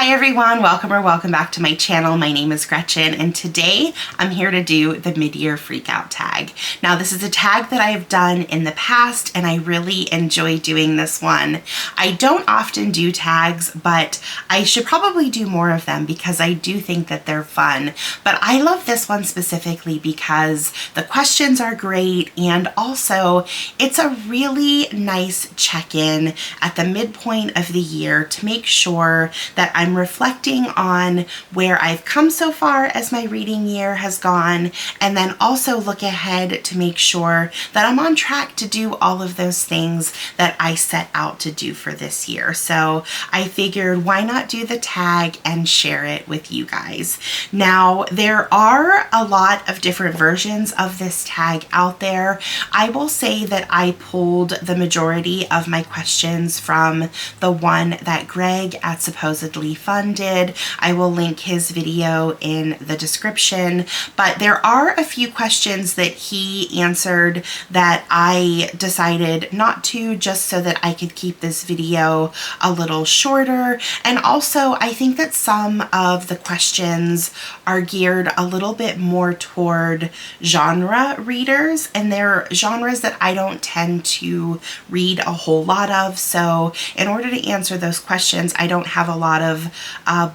Hi everyone, welcome back to my channel. My name is Gretchen and today I'm here to do the mid-year freakout tag. Now this is a tag that I have done in the past and I really enjoy doing this one. I don't often do tags, but I should probably do more of them because I do think that they're fun. But I love this one specifically because the questions are great and also it's a really nice check-in at the midpoint of the year to make sure that I'm reflecting on where I've come so far as my reading year has gone, and then also look ahead to make sure that I'm on track to do all of those things that I set out to do for this year. So I figured why not do the tag and share it with you guys. Now there are a lot of different versions of this tag out there. I will say that I pulled the majority of my questions from the one that Greg at Supposedly Fun did. I will link his video in the description, but there are a few questions that he answered that I decided not to, just so that I could keep this video a little shorter. And also I think that some of the questions are geared a little bit more toward genre readers, and they're genres that I don't tend to read a whole lot of. So in order to answer those questions, I don't have a lot of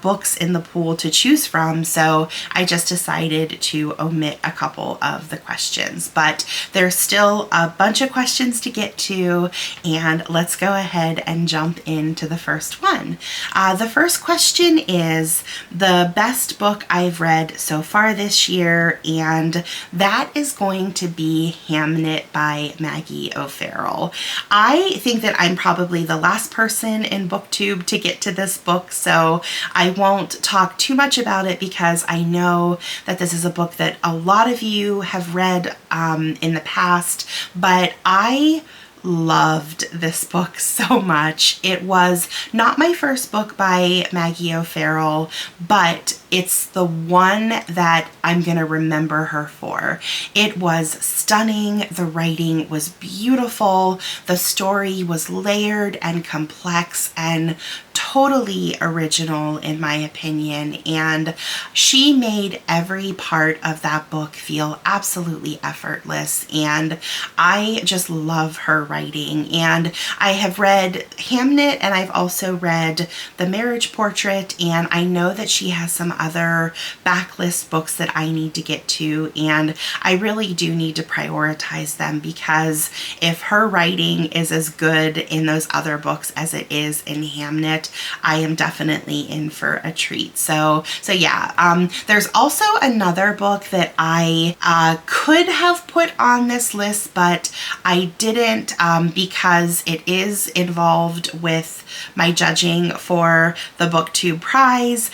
books in the pool to choose from, so I just decided to omit a couple of the questions. But there's still a bunch of questions to get to, and let's go ahead and jump into the first one. The first question is the best book I've read so far this year, and that is going to be Hamnet by Maggie O'Farrell. I think that I'm probably the last person in BookTube to get to this book, so I won't talk too much about it because I know that this is a book that a lot of you have read in the past, but I loved this book so much. It was not my first book by Maggie O'Farrell, but it's the one that I'm gonna remember her for. It was stunning, the writing was beautiful, the story was layered and complex and totally original in my opinion, and she made every part of that book feel absolutely effortless, and I just love her writing. And I have read Hamnet and I've also read The Marriage Portrait, and I know that she has some other backlist books that I need to get to, and I really do need to prioritize them because if her writing is as good in those other books as it is in Hamnet, I am definitely in for a treat. So yeah, there's also another book that I could have put on this list, but I didn't because it is involved with my judging for the BookTube prize.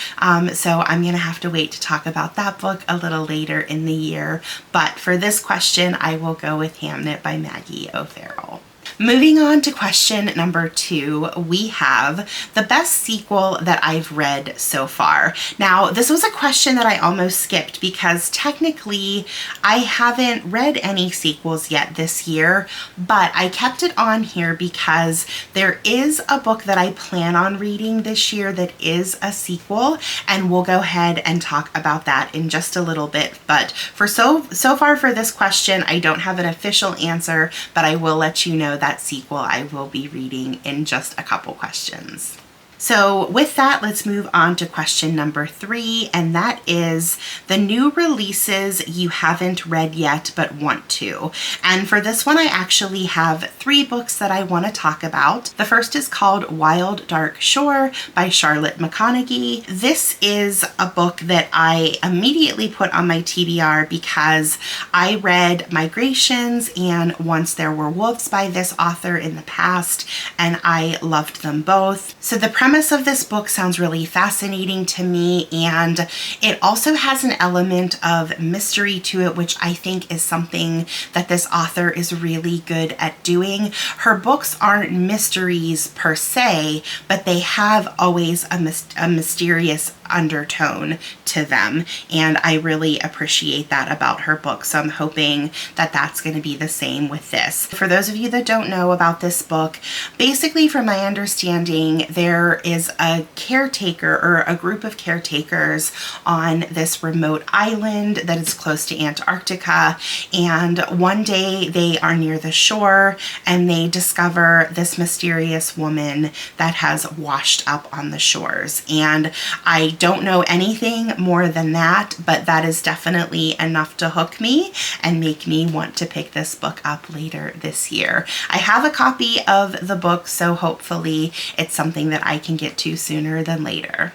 So I'm gonna have to wait to talk about that book a little later in the year. But for this question, I will go with Hamnet by Maggie O'Farrell. Moving on to question number 2, we have the best sequel that I've read so far. Now, this was a question that I almost skipped because technically I haven't read any sequels yet this year, but I kept it on here because there is a book that I plan on reading this year that is a sequel, and we'll go ahead and talk about that in just a little bit. But for so far for this question, I don't have an official answer, but I will let you know that sequel I will be reading in just a couple questions. So with that, let's move on to question number 3, and that is the new releases you haven't read yet but want to. And for this one, I actually have 3 books that I want to talk about. The first is called Wild Dark Shore by Charlotte McConaughy. This is a book that I immediately put on my TBR because I read Migrations and Once There Were Wolves by this author in the past, and I loved them both. So the premise of this book sounds really fascinating to me, and it also has an element of mystery to it, which I think is something that this author is really good at doing. Her books aren't mysteries per se, but they have always a mysterious undertone to them, and I really appreciate that about her book. So I'm hoping that that's going to be the same with this. For those of you that don't know about this book, basically from my understanding, there is a caretaker or a group of caretakers on this remote island that is close to Antarctica. And one day they are near the shore and they discover this mysterious woman that has washed up on the shores. And I don't know anything more than that, but that is definitely enough to hook me and make me want to pick this book up later this year. I have a copy of the book, so hopefully it's something that I can get to sooner than later.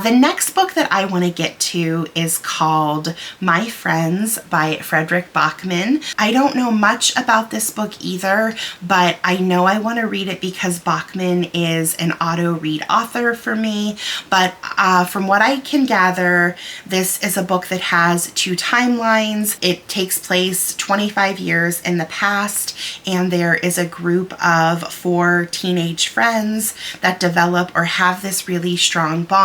The next book that I want to get to is called My Friends by Frederick Backman. I don't know much about this book either, but I know I want to read it because Backman is an auto-read author for me. But from what I can gather, this is a book that has two timelines. It takes place 25 years in the past, and there is a group of 4 teenage friends that develop or have this really strong bond.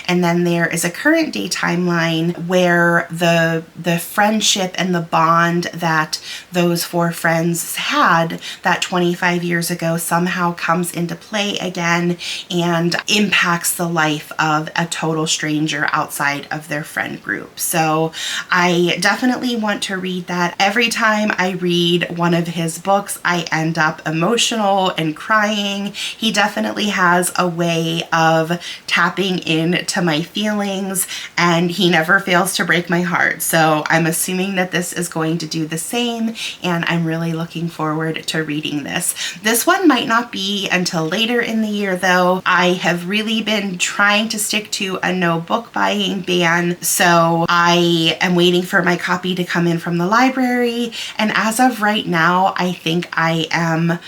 And then there is a current day timeline where the friendship and the bond that those 4 friends had that 25 years ago somehow comes into play again and impacts the life of a total stranger outside of their friend group. So I definitely want to read that. Every time I read one of his books, I end up emotional and crying. He definitely has a way of tapping into my feelings, and he never fails to break my heart. So I'm assuming that this is going to do the same, and I'm really looking forward to reading this. This one might not be until later in the year though. I have really been trying to stick to a no book buying ban, so I am waiting for my copy to come in from the library, and as of right now, I think I am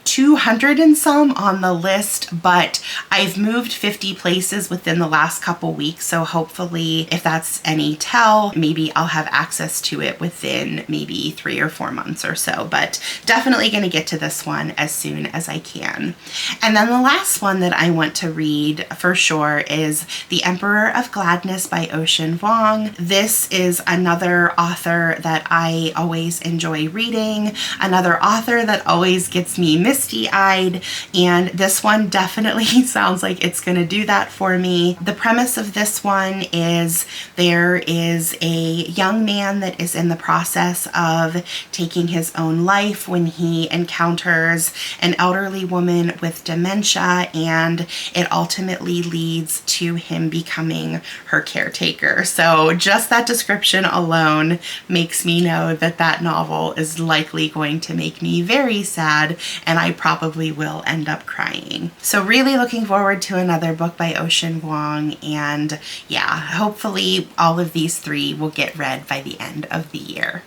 200 and some on the list, but I've moved 50 places within the last couple weeks, so hopefully if that's any tell, maybe I'll have access to it within maybe 3 or 4 months or so, but definitely going to get to this one as soon as I can. And then the last one that I want to read for sure is The Emperor of Gladness by Vuong. This is another author that I always enjoy reading, another author that always gets me misty-eyed, and this one definitely sounds like it's going to do that for me. The premise of this one is there is a young man that is in the process of taking his own life when he encounters an elderly woman with dementia, and it ultimately leads to him becoming her caretaker. So just that description alone makes me know that that novel is likely going to make me very sad, and I probably will end up crying. So really looking forward to another book by Vuong, and yeah, hopefully all of these 3 will get read by the end of the year.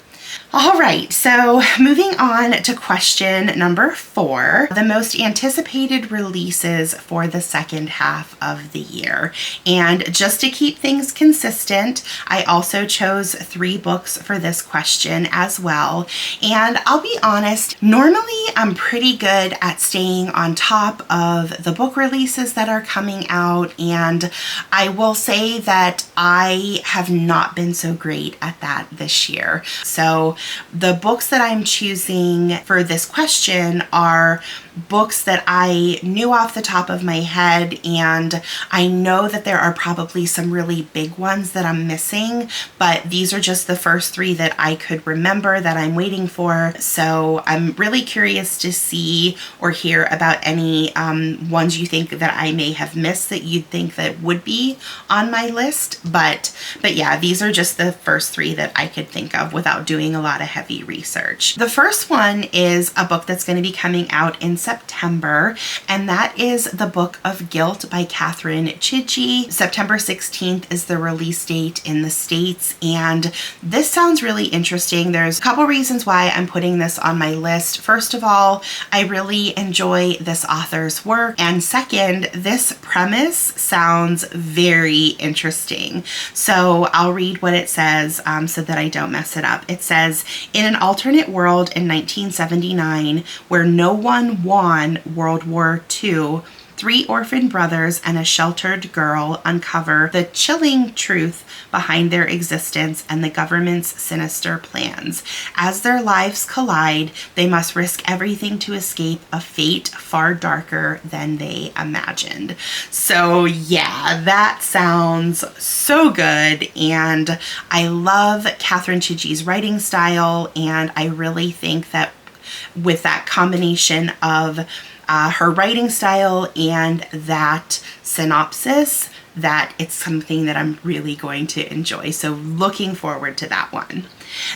All right, so moving on to question number 4, the most anticipated releases for the second half of the year. And just to keep things consistent, I also chose 3 books for this question as well. And I'll be honest, normally I'm pretty good at staying on top of the book releases that are coming out, and I will say that I have not been so great at that this year. So the books that I'm choosing for this question are books that I knew off the top of my head, and I know that there are probably some really big ones that I'm missing, but these are just the first 3 that I could remember that I'm waiting for. So I'm really curious to see or hear about any ones you think that I may have missed that you'd think that would be on my list. But yeah, these are just the first 3 that I could think of without doing a lot of heavy research. The first one is a book that's going to be coming out in September, and that is The Book of Guilt by Catherine Chidgey. September 16th is the release date in the States, and this sounds really interesting. There's a couple reasons why I'm putting this on my list. First of all, I really enjoy this author's work, and second, this premise sounds very interesting. So I'll read what it says so that I don't mess it up. It says, in an alternate world in 1979 where no one won World War II, 3 orphan brothers and a sheltered girl uncover the chilling truth behind their existence and the government's sinister plans. As their lives collide, they must risk everything to escape a fate far darker than they imagined. So yeah, that sounds so good, and I love Catherine Chidgey's writing style, and I really think that with that combination of her writing style and that synopsis, that it's something that I'm really going to enjoy. So looking forward to that one.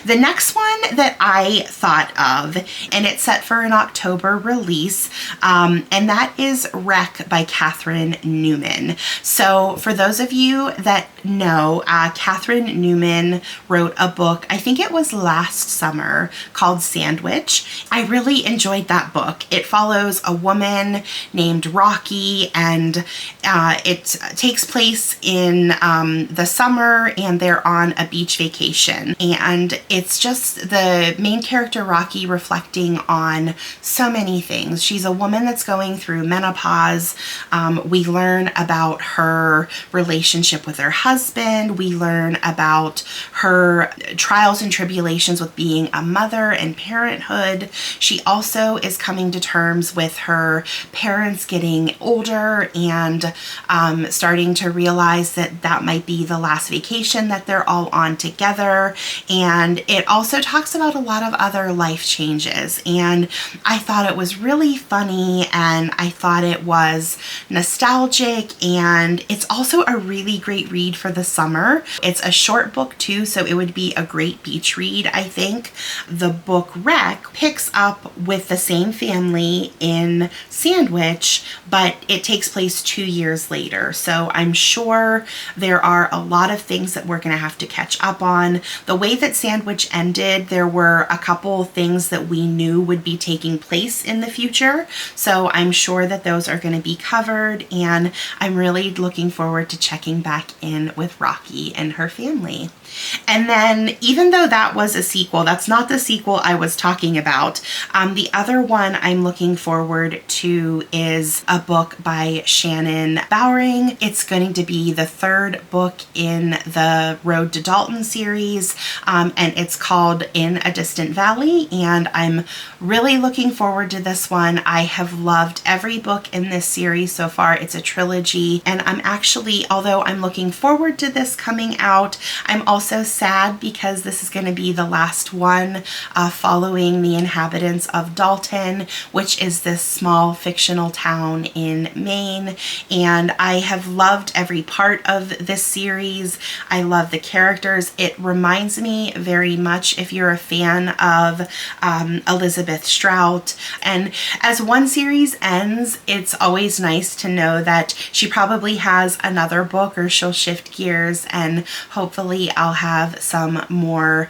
The next one that I thought of, and it's set for an October release, and that is Wreck by Catherine Newman. So for those of you that know, Catherine Newman wrote a book, I think it was last summer, called Sandwich. I really enjoyed that book. It follows a woman named Rocky, and it takes place in the summer, and they're on a beach vacation. And it's just the main character, Rocky, reflecting on so many things. She's a woman that's going through menopause. We learn about her relationship with her husband. We learn about her trials and tribulations with being a mother and parenthood. She also is coming to terms with her parents getting older and starting to realize that that might be the last vacation that they're all on together. And it also talks about a lot of other life changes. And I thought it was really funny, and I thought it was nostalgic, and it's also a really great read for the summer. It's a short book too, so it would be a great beach read, I think. The book Wreck picks up with the same family in Sandwich, but it takes place 2 years later. So I'm sure there are a lot of things that we're going to have to catch up on. The way that Sandwich ended, there were a couple things that we knew would be taking place in the future. So I'm sure that those are going to be covered, and I'm really looking forward to checking back in with Rocky and her family. And then, even though that was a sequel, that's not the sequel I was talking about. The other one I'm looking forward to is a book by Shannon Bowring. It's going to be the 3rd book in the Road to Dalton series, and it's called In a Distant Valley, and I'm really looking forward to this one. I have loved every book in this series so far. It's a trilogy, and I'm actually, although I'm looking forward to this coming out, I'm also sad because this is going to be the last one following the inhabitants of Dalton, which is this small fictional town in Maine. And I have loved every part of this series. I love the characters. It reminds me very much, if you're a fan of Elizabeth Strout. And as one series ends, it's always nice to know that she probably has another book, or she'll shift gears, and hopefully I'll have some more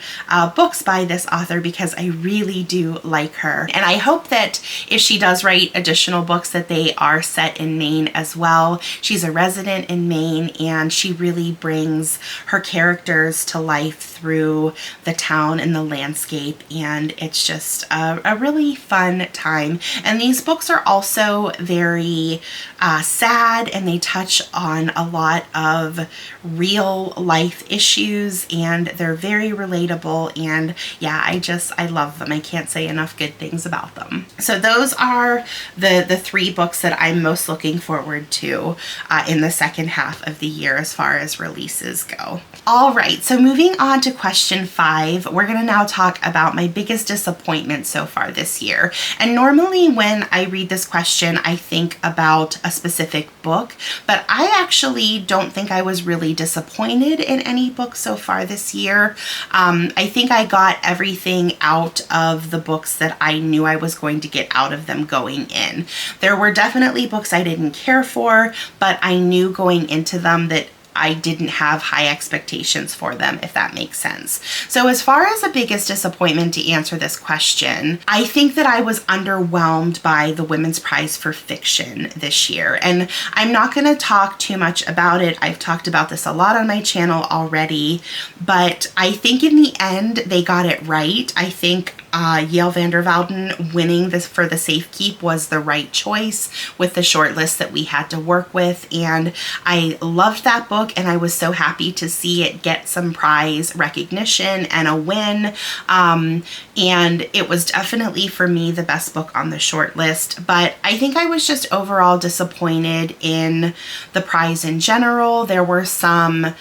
books by this author, because I really do like her. And I hope that if she does write additional books, that they are set in Maine as well. She's a resident in Maine, and she really brings her characters to life through the town and the landscape, and it's just a really fun time. And these books are also very sad, and they touch on a lot of real life issues, and they're very relatable, and yeah, I love them. I can't say enough good things about them. So those are the 3 books that I'm most looking forward to in the second half of the year as far as releases go. All right, so moving on to question 5, we're going to now talk about my biggest disappointment so far this year. And normally when I read this question, I think about a specific book, but I actually don't think I was really disappointed in any book so far this year. I think I got everything out of the books that I knew I was going to get out of them going in. There were definitely books I didn't care for, but I knew going into them that I didn't have high expectations for them, if that makes sense. So as far as the biggest disappointment, to answer this question, I think that I was underwhelmed by the Women's Prize for Fiction this year. And I'm not going to talk too much about it. I've talked about this a lot on my channel already, but I think in the end they got it right. I think Yale Vandervelden winning this for the safekeep was the right choice with the short list that we had to work with. And I loved that book, and I was so happy to see it get some prize recognition and a win. And it was definitely, for me, the best book on the short list. But I think I was just overall disappointed in the prize in general. There were some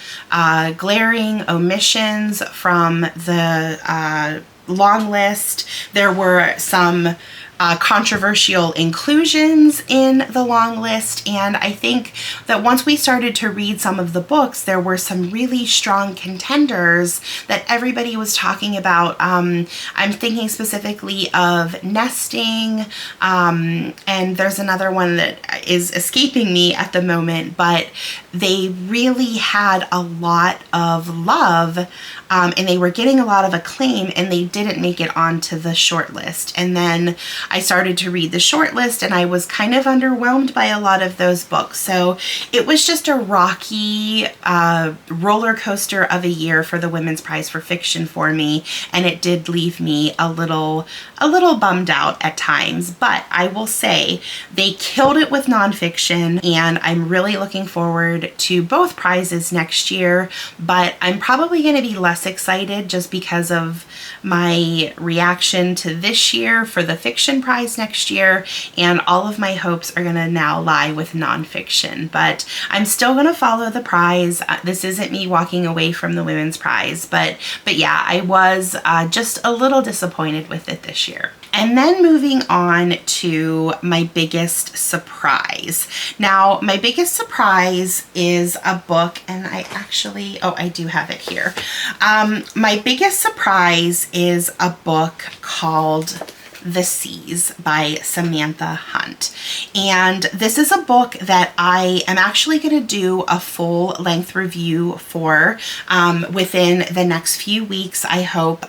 glaring omissions from the long list. There were some controversial inclusions in the long list, and I think that once we started to read some of the books, there were some really strong contenders that everybody was talking about. I'm thinking specifically of Nesting, and there's another one that is escaping me at the moment, but they really had a lot of love, and they were getting a lot of acclaim, and they didn't make it onto the short list. And then I started to read the short list, and I was kind of underwhelmed by a lot of those books. So it was just a rocky roller coaster of a year for the Women's Prize for Fiction for me, and it did leave me a little bummed out at times. But I will say they killed it with nonfiction, and I'm really looking forward to both prizes next year. But I'm probably going to be less excited just because of my reaction to this year for the fiction prize next year, and all of my hopes are going to now lie with nonfiction. But I'm still going to follow the prize. This isn't me walking away from the Women's Prize, but yeah, I was just a little disappointed with it this year. And then moving on to my biggest surprise. Now, my biggest surprise is a book, and I do have it here. My biggest surprise is a book called The Seas by Samantha Hunt. And this is a book that I am actually going to do a full length review for within the next few weeks, I hope.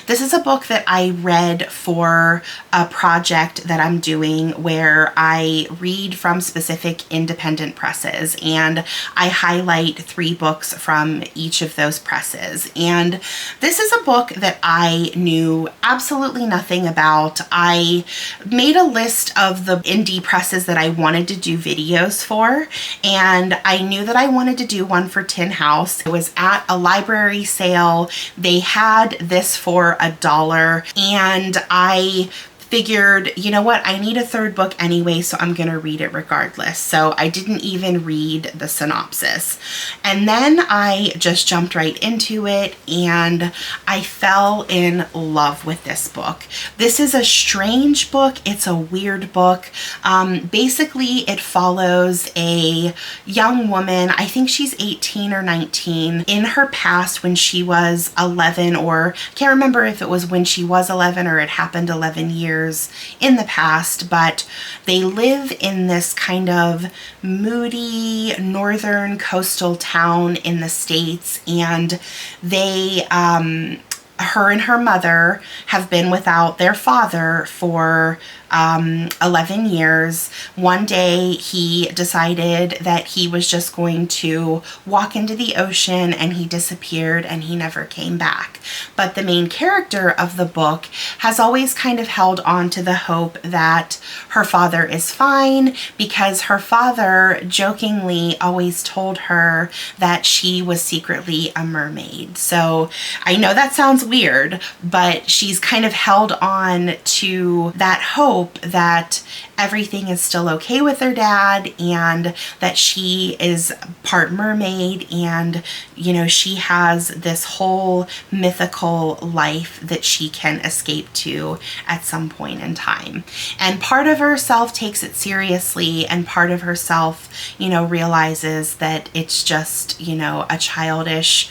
This is a book that I read for a project that I'm doing where I read from specific independent presses, and I highlight 3 books from each of those presses. And this is a book that I knew absolutely nothing about. I made a list of the indie presses that I wanted to do videos for, and I knew that I wanted to do one for Tin House. It was at a library sale. They had this for $1, and I figured, you know what, I need a 3rd book anyway, so I'm gonna read it regardless. So I didn't even read the synopsis. And then I just jumped right into it, and I fell in love with this book. This is a strange book. It's a weird book. Basically, it follows a young woman, I think she's 18 or 19, in her past when she was 11, or I can't remember if it was when she was 11 or it happened 11 years in the past, but they live in this kind of moody northern coastal town in the States, and they her and her mother have been without their father for 11 years. One day he decided that he was just going to walk into the ocean, and he disappeared and he never came back. But the main character of the book has always kind of held on to the hope that her father is fine, because her father jokingly always told her that she was secretly a mermaid. So I know that sounds weird, but she's kind of held on to that hope that everything is still okay with her dad, and that she is part mermaid, and you know, she has this whole mythical life that she can escape to at some point in time. And part of herself takes it seriously, and part of herself, you know, realizes that it's just, you know, a childish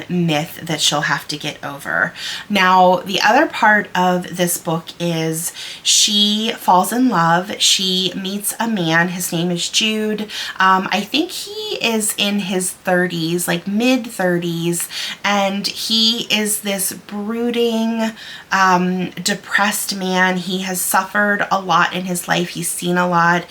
myth that she'll have to get over. Now, the other part of this book is she falls in love. She meets a man. His name is Jude. I think he is in his 30s, like mid 30s, and he is this brooding, depressed man. He has suffered a lot in his life. He's seen a lot.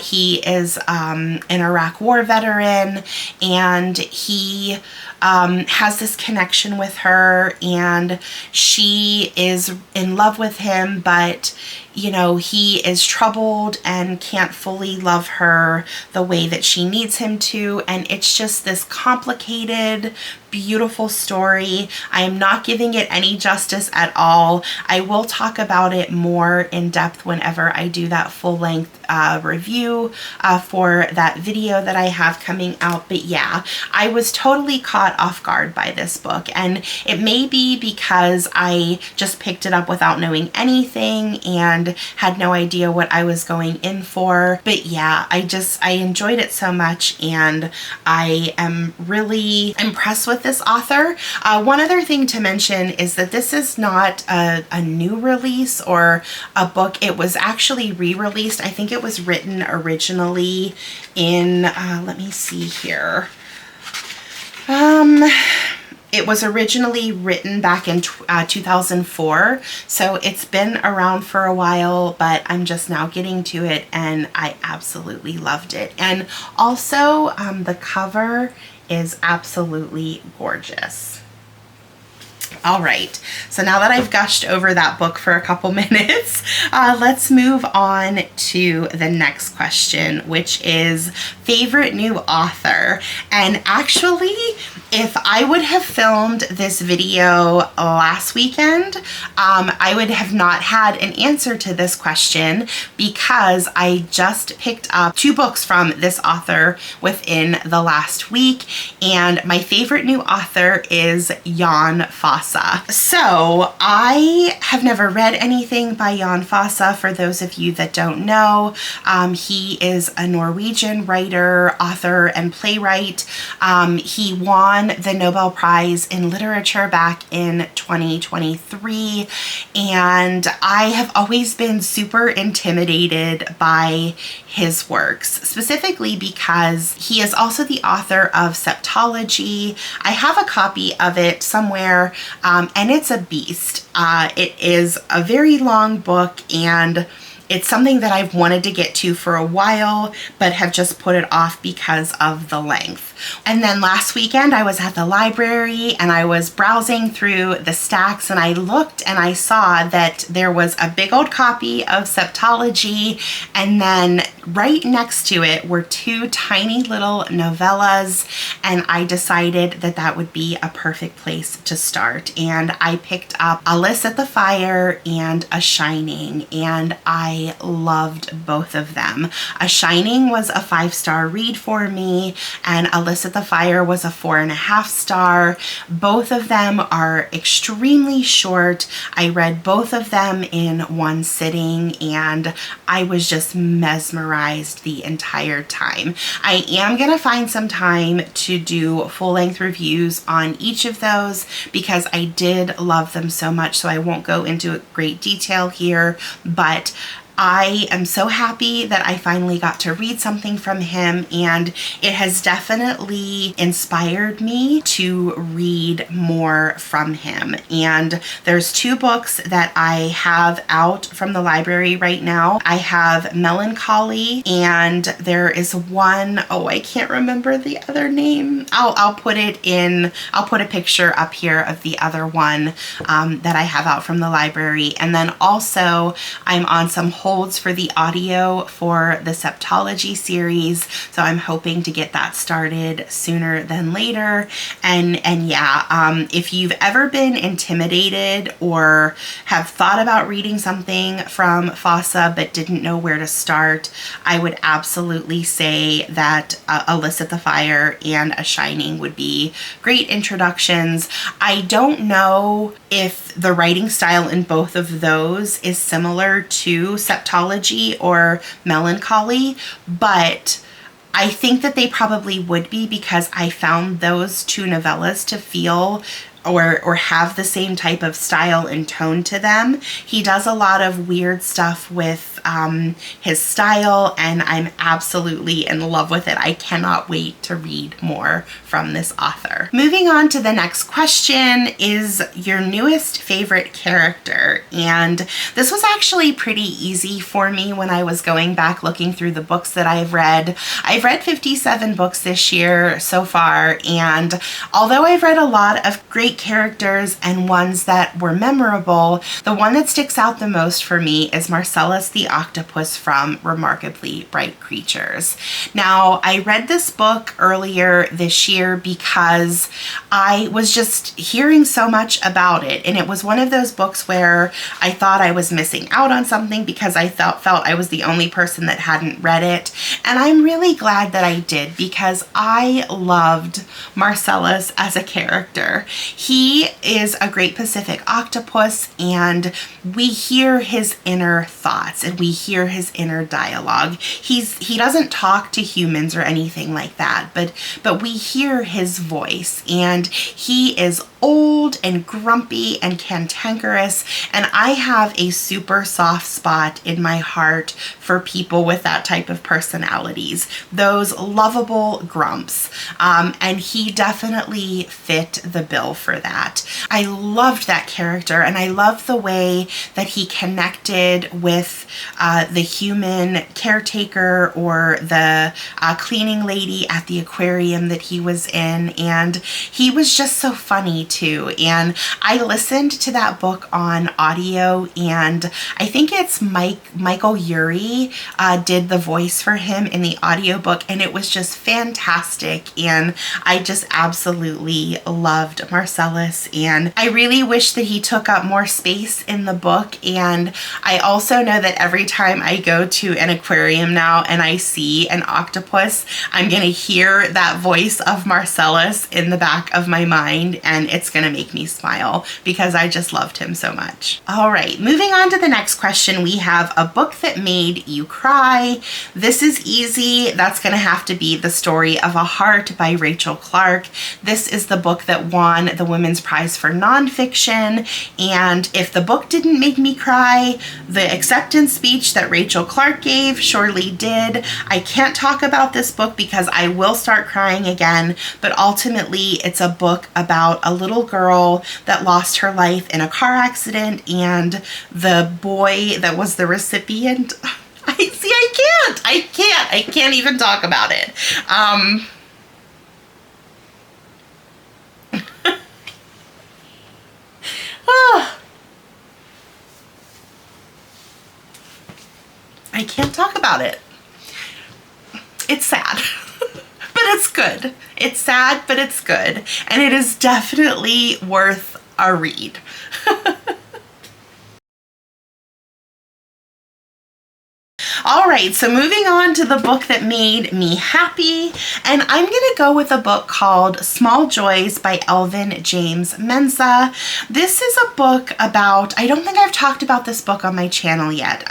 He is an Iraq War veteran, and he has this connection with her, and she is in love with him, but you know, he is troubled and can't fully love her the way that she needs him to. And it's just this complicated, beautiful story. I am not giving it any justice at all. I will talk about it more in depth whenever I do that full-length review for that video that I have coming out. But yeah, I was totally caught off guard by this book, and it may be because I just picked it up without knowing anything and had no idea what I was going in for. But yeah, I enjoyed it so much, and I am really impressed with this author. One other thing to mention is that this is not a new release or a book. It was actually re-released. I think it was written originally in, let me see here. It was originally written back in 2004, so it's been around for a while, but I'm just now getting to it, and I absolutely loved it. And also, the cover is absolutely gorgeous. All right, so now that I've gushed over that book for a couple minutes, let's move on to the next question, which is favorite new author. And actually, if I would have filmed this video last weekend, I would have not had an answer to this question because I just picked up 2 books from this author within the last week, and my favorite new author is Jan Fosse. So I have never read anything by Jan Fosse. For those of you that don't know, he is a Norwegian writer, author, and playwright. He won the Nobel Prize in Literature back in 2023, and I have always been super intimidated by his works, specifically because he is also the author of Septology. I have a copy of it somewhere, and it's a beast. It is a very long book, and it's something that I've wanted to get to for a while, but have just put it off because of the length. And then last weekend I was at the library and I was browsing through the stacks, and I looked and I saw that there was a big old copy of Septology, and then right next to it were 2 tiny little novellas, and I decided that that would be a perfect place to start. And I picked up A List at the Fire and A Shining, and I loved both of them. A Shining was a 5-star read for me, and A List at the Fire was a 4.5 star. Both of them are extremely short. I read both of them in one sitting, and I was just mesmerized the entire time. I am gonna find some time to do full-length reviews on each of those because I did love them so much, so I won't go into great detail here, but I am so happy that I finally got to read something from him, and it has definitely inspired me to read more from him. And there's 2 books that I have out from the library right now. I have McConaughy, and there is one, oh, I can't remember the other name. I'll put a picture up here of the other one that I have out from the library. And then also I'm on some holds for the audio for the Septology series, so I'm hoping to get that started sooner than later. And yeah, if you've ever been intimidated or have thought about reading something from Fosse but didn't know where to start, I would absolutely say that A List at the Fire and A Shining would be great introductions. I don't know if the writing style in both of those is similar to Septology or McConaughy, but I think that they probably would be because I found those 2 novellas to feel or have the same type of style and tone to them. He does a lot of weird stuff with his style, and I'm absolutely in love with it. I cannot wait to read more from this author. Moving on to the next question is your newest favorite character. And this was actually pretty easy for me when I was going back looking through the books that I've read. I've read 57 books this year so far, and although I've read a lot of great characters and ones that were memorable, the one that sticks out the most for me is Marcellus the octopus from Remarkably Bright Creatures. Now, I read this book earlier this year because I was just hearing so much about it, and it was one of those books where I thought I was missing out on something because I felt I was the only person that hadn't read it. And I'm really glad that I did, because I loved Marcellus as a character. He is a great Pacific octopus, and we hear his inner thoughts and we hear his inner dialogue. He doesn't talk to humans or anything like that, but we hear his voice, and he is old and grumpy and cantankerous, and I have a super soft spot in my heart for people with that type of personalities, those lovable grumps, and he definitely fit the bill for that. I loved that character, and I loved the way that he connected with the human caretaker or the cleaning lady at the aquarium that he was in, and he was just so funny too. And I listened to that book on audio, and I think it's Michael Urie did the voice for him in the audiobook, and it was just fantastic, and I just absolutely loved Marcellus, and I really wish that he took up more space in the book. And I also know that every time I go to an aquarium now and I see an octopus, I'm gonna hear that voice of Marcellus in the back of my mind, and it's gonna make me smile because I just loved him so much. All right, moving on to the next question, we have a book that made you cry. This is easy. That's gonna have to be The Story of a Heart by Rachel Clark. This is the book that won the Women's Prize for Nonfiction, and if the book didn't make me cry, the acceptance speech that Rachel Clark gave surely did. I can't talk about this book because I will start crying again, but ultimately it's a book about a little girl that lost her life in a car accident, and the boy that was the recipient. I can't even talk about it. I can't talk about it. It's sad, but it's good. It's sad, but it's good. And it is definitely worth a read. All right, so moving on to the book that made me happy, and I'm gonna go with a book called Small Joys by Elvin James Mensah. This is a book about, I don't think I've talked about this book on my channel yet.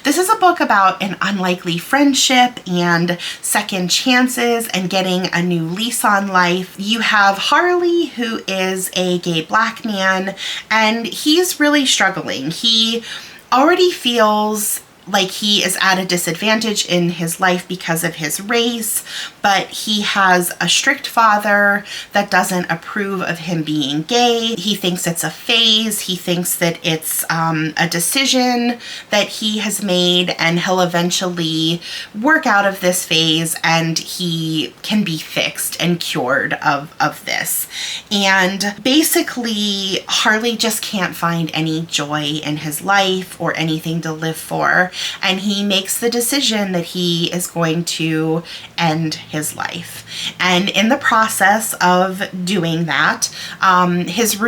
This is a book about an unlikely friendship and second chances and getting a new lease on life. You have Harley, who is a gay black man, and he's really struggling. He already feels like he is at a disadvantage in his life because of his race, but he has a strict father that doesn't approve of him being gay. He thinks it's a phase. He thinks that it's a decision that he has made, and he'll eventually work out of this phase and he can be fixed and cured of this. And basically, Harley just can't find any joy in his life or anything to live for, and he makes the decision that he is going to end his life. And in the process of doing that, his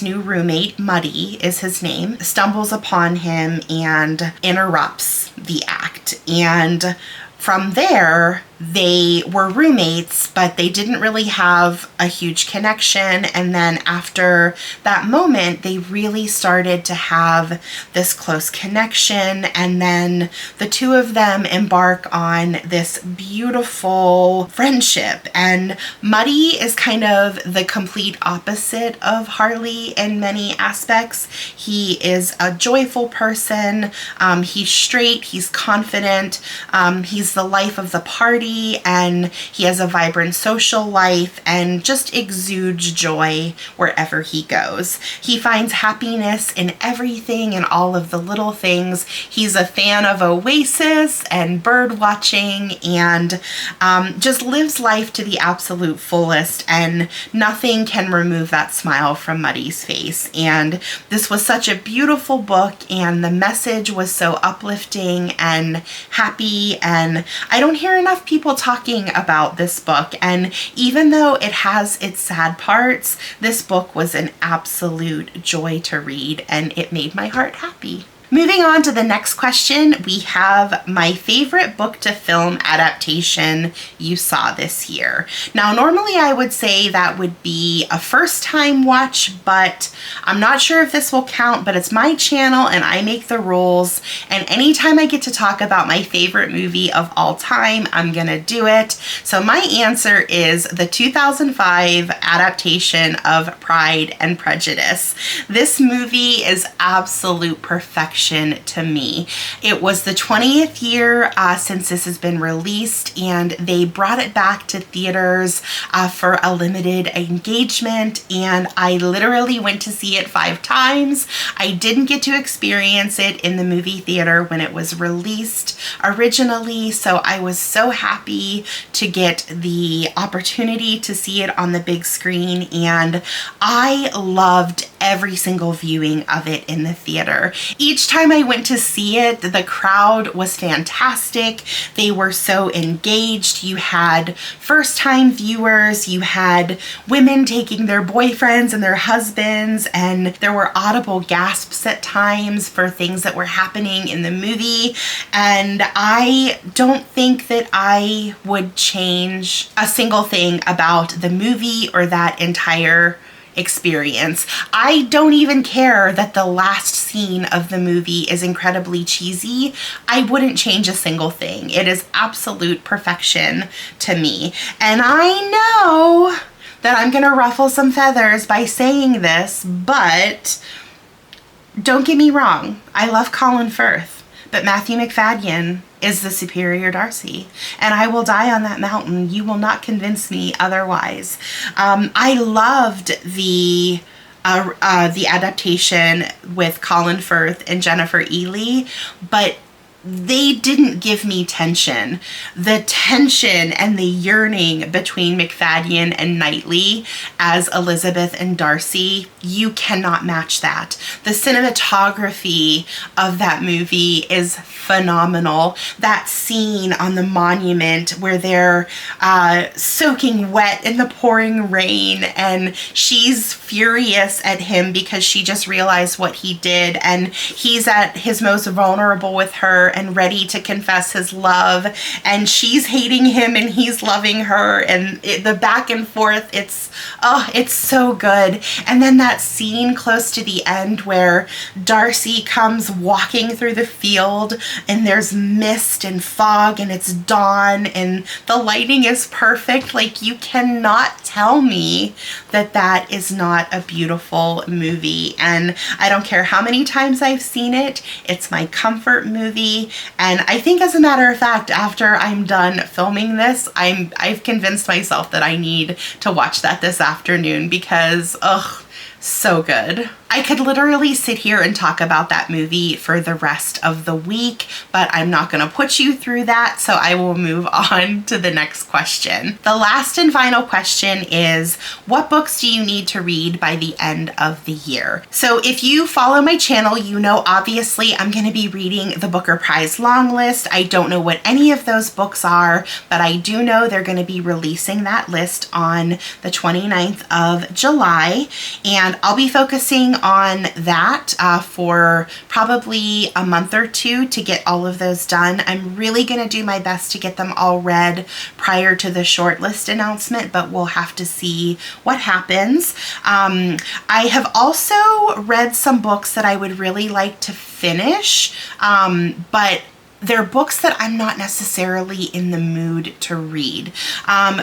new roommate, Muddy is his name, stumbles upon him and interrupts the act. And from there, they were roommates, but they didn't really have a huge connection. And then after that moment, they really started to have this close connection. And then the two of them embark on this beautiful friendship. And Muddy is kind of the complete opposite of Harley in many aspects. He is a joyful person. He's straight, he's confident, he's the life of the party, and he has a vibrant social life and just exudes joy wherever he goes. He finds happiness in everything and all of the little things. He's a fan of Oasis and bird watching, and just lives life to the absolute fullest, and nothing can remove that smile from Muddy's face. And this was such a beautiful book, and the message was so uplifting and happy, and I don't hear enough people talking about this book. And even though it has its sad parts, this book was an absolute joy to read, and it made my heart happy. Moving on to the next question, we have my favorite book to film adaptation you saw this year. Now, normally I would say that would be a first time watch, but I'm not sure if this will count, but it's my channel and I make the rules. And anytime I get to talk about my favorite movie of all time, I'm gonna do it. So my answer is the 2005 adaptation of Pride and Prejudice. This movie is absolute perfection to me. It was the 20th year since this has been released, and they brought it back to theaters for a limited engagement, and I literally went to see it 5 times. I didn't get to experience it in the movie theater when it was released originally, so I was so happy to get the opportunity to see it on the big screen, and I loved every single viewing of it in the theater. Each time I went to see it, the crowd was fantastic. They were so engaged. You had first-time viewers, you had women taking their boyfriends and their husbands, and there were audible gasps at times for things that were happening in the movie. And I don't think that I would change a single thing about the movie or that entire experience. I don't even care that the last scene of the movie is incredibly cheesy. I wouldn't change a single thing. It is absolute perfection to me. And I know that I'm gonna ruffle some feathers by saying this, but don't get me wrong, I love Colin Firth, but Matthew Macfadyen is the superior Darcy, and I will die on that mountain. You will not convince me otherwise. I loved the adaptation with Colin Firth and Jennifer Ely, but they didn't give me tension. The tension and the yearning between Macfadyen and Knightley as Elizabeth and Darcy, you cannot match that. The cinematography of that movie is phenomenal. That scene on the monument where they're soaking wet in the pouring rain, and she's furious at him because she just realized what he did, and he's at his most vulnerable with her and ready to confess his love, and she's hating him and he's loving her, and the back and forth, it's so good. And then that scene close to the end where Darcy comes walking through the field and there's mist and fog and it's dawn and the lighting is perfect. Like, you cannot tell me that that is not a beautiful movie. And I don't care how many times I've seen it, it's my comfort movie. And I think, as a matter of fact, after I'm done filming this, I've convinced myself that I need to watch that this afternoon because, ugh, so good. I could literally sit here and talk about that movie for the rest of the week, but I'm not gonna put you through that, so I will move on to the next question. The last and final question is, what books do you need to read by the end of the year? So if you follow my channel, you know obviously I'm gonna be reading the Booker Prize long list. I don't know what any of those books are, but I do know they're gonna be releasing that list on the 29th of July, and and I'll be focusing on that for probably a month or two to get all of those done. I'm really going to do my best to get them all read prior to the shortlist announcement, but we'll have to see what happens. I have also read some books that I would really like to finish, but they're books that I'm not necessarily in the mood to read.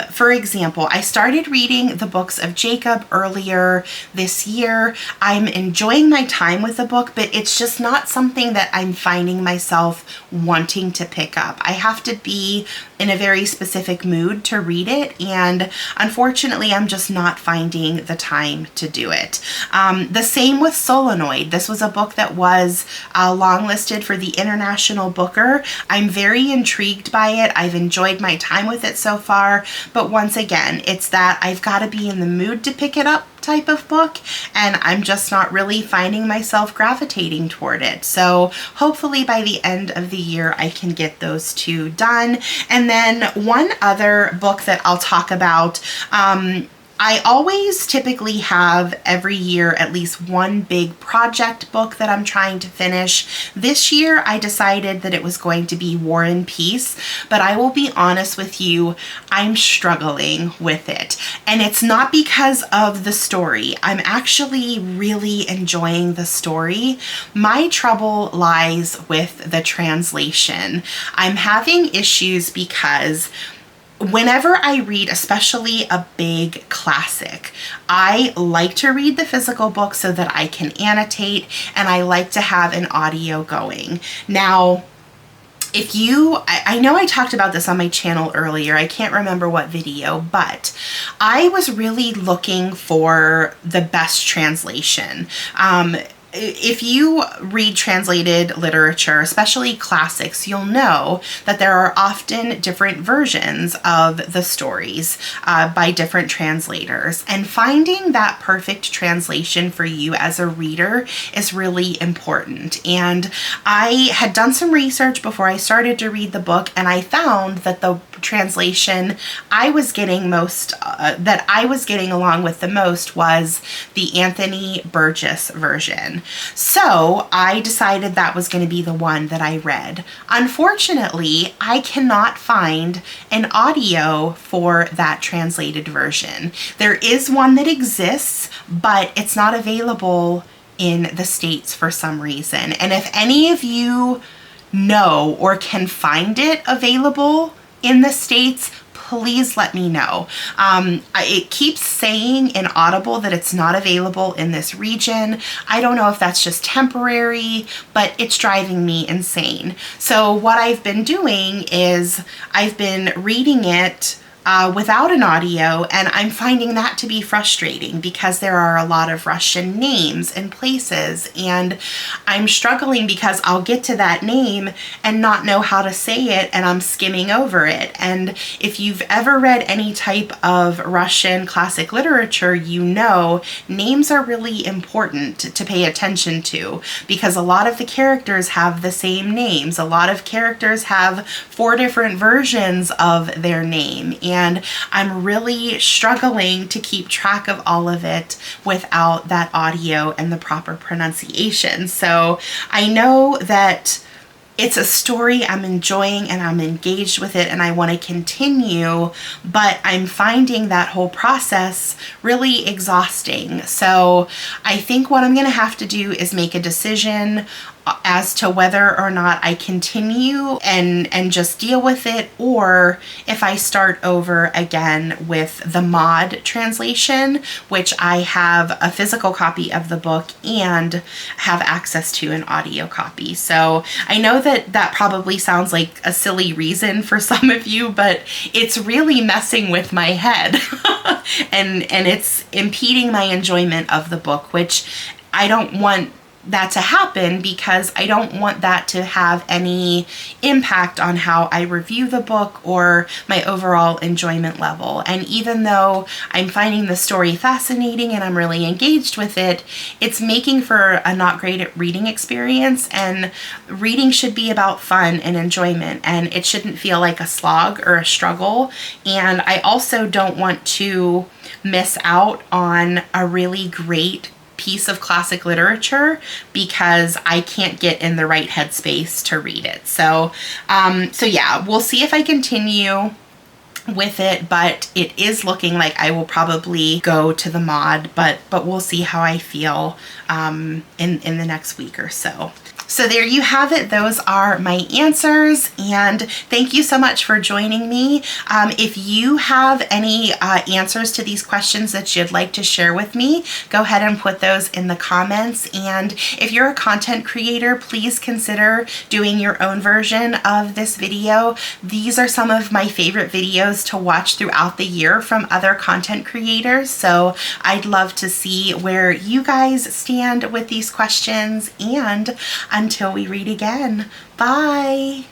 For example, I started reading the books of Jacob earlier this year. I'm enjoying my time with the book, but it's just not something that I'm finding myself wanting to pick up. I have to be in a very specific mood to read it, and unfortunately I'm just not finding the time to do it. The same with Solenoid. This was a book that was longlisted for the International Booker. I'm very intrigued by it. I've enjoyed my time with it so far, but once again, it's that I've got to be in the mood to pick it up type of book, and I'm just not really finding myself gravitating toward it. So hopefully by the end of the year I can get those two done. And then one other book that I'll talk about, I always typically have every year at least one big project book that I'm trying to finish. This year I decided that it was going to be War and Peace, but I will be honest with you, I'm struggling with it. And it's not because of the story. I'm actually really enjoying the story. My trouble lies with the translation. I'm having issues because whenever I read, especially a big classic, I like to read the physical book so that I can annotate, and I like to have an audio going. Now, if you, I know I talked about this on my channel earlier, I can't remember what video, but I was really looking for the best translation. If you read translated literature, especially classics, you'll know that there are often different versions of the stories by different translators. And finding that perfect translation for you as a reader is really important. And I had done some research before I started to read the book, and I found that the translation I was getting along with the most was the Anthony Burgess version. So I decided that was going to be the one that I read. Unfortunately, I cannot find an audio for that translated version. There is one that exists, but it's not available in the States for some reason. And if any of you know or can find it available in the States, please let me know. It keeps saying in Audible that it's not available in this region. I don't know if that's just temporary, but it's driving me insane. So what I've been doing is I've been reading it without an audio, and I'm finding that to be frustrating because there are a lot of Russian names and places, and I'm struggling because I'll get to that name and not know how to say it, and I'm skimming over it. And if you've ever read any type of Russian classic literature, you know names are really important to pay attention to, because a lot of the characters have the same names. A lot of characters have 4 different versions of their name, and I'm really struggling to keep track of all of it without that audio and the proper pronunciation. So I know that it's a story I'm enjoying and I'm engaged with it and I want to continue, but I'm finding that whole process really exhausting. So I think what I'm going to have to do is make a decision as to whether or not I continue and just deal with it, or if I start over again with the mod translation, which I have a physical copy of the book and have access to an audio copy. So I know that that probably sounds like a silly reason for some of you, but it's really messing with my head and it's impeding my enjoyment of the book, which I don't want that to happen, because I don't want that to have any impact on how I review the book or my overall enjoyment level. And even though I'm finding the story fascinating and I'm really engaged with it, it's making for a not great reading experience, and reading should be about fun and enjoyment, and it shouldn't feel like a slog or a struggle. And I also don't want to miss out on a really great piece of classic literature because I can't get in the right headspace to read it. So, so yeah, we'll see if I continue with it, but it is looking like I will probably go to the mod, but we'll see how I feel in the next week or so. So there you have it. Those are my answers, and thank you so much for joining me. If you have any answers to these questions that you'd like to share with me, go ahead and put those in the comments. And if you're a content creator, please consider doing your own version of this video. These are some of my favorite videos to watch throughout the year from other content creators. So I'd love to see where you guys stand with these questions, and until we read again, bye!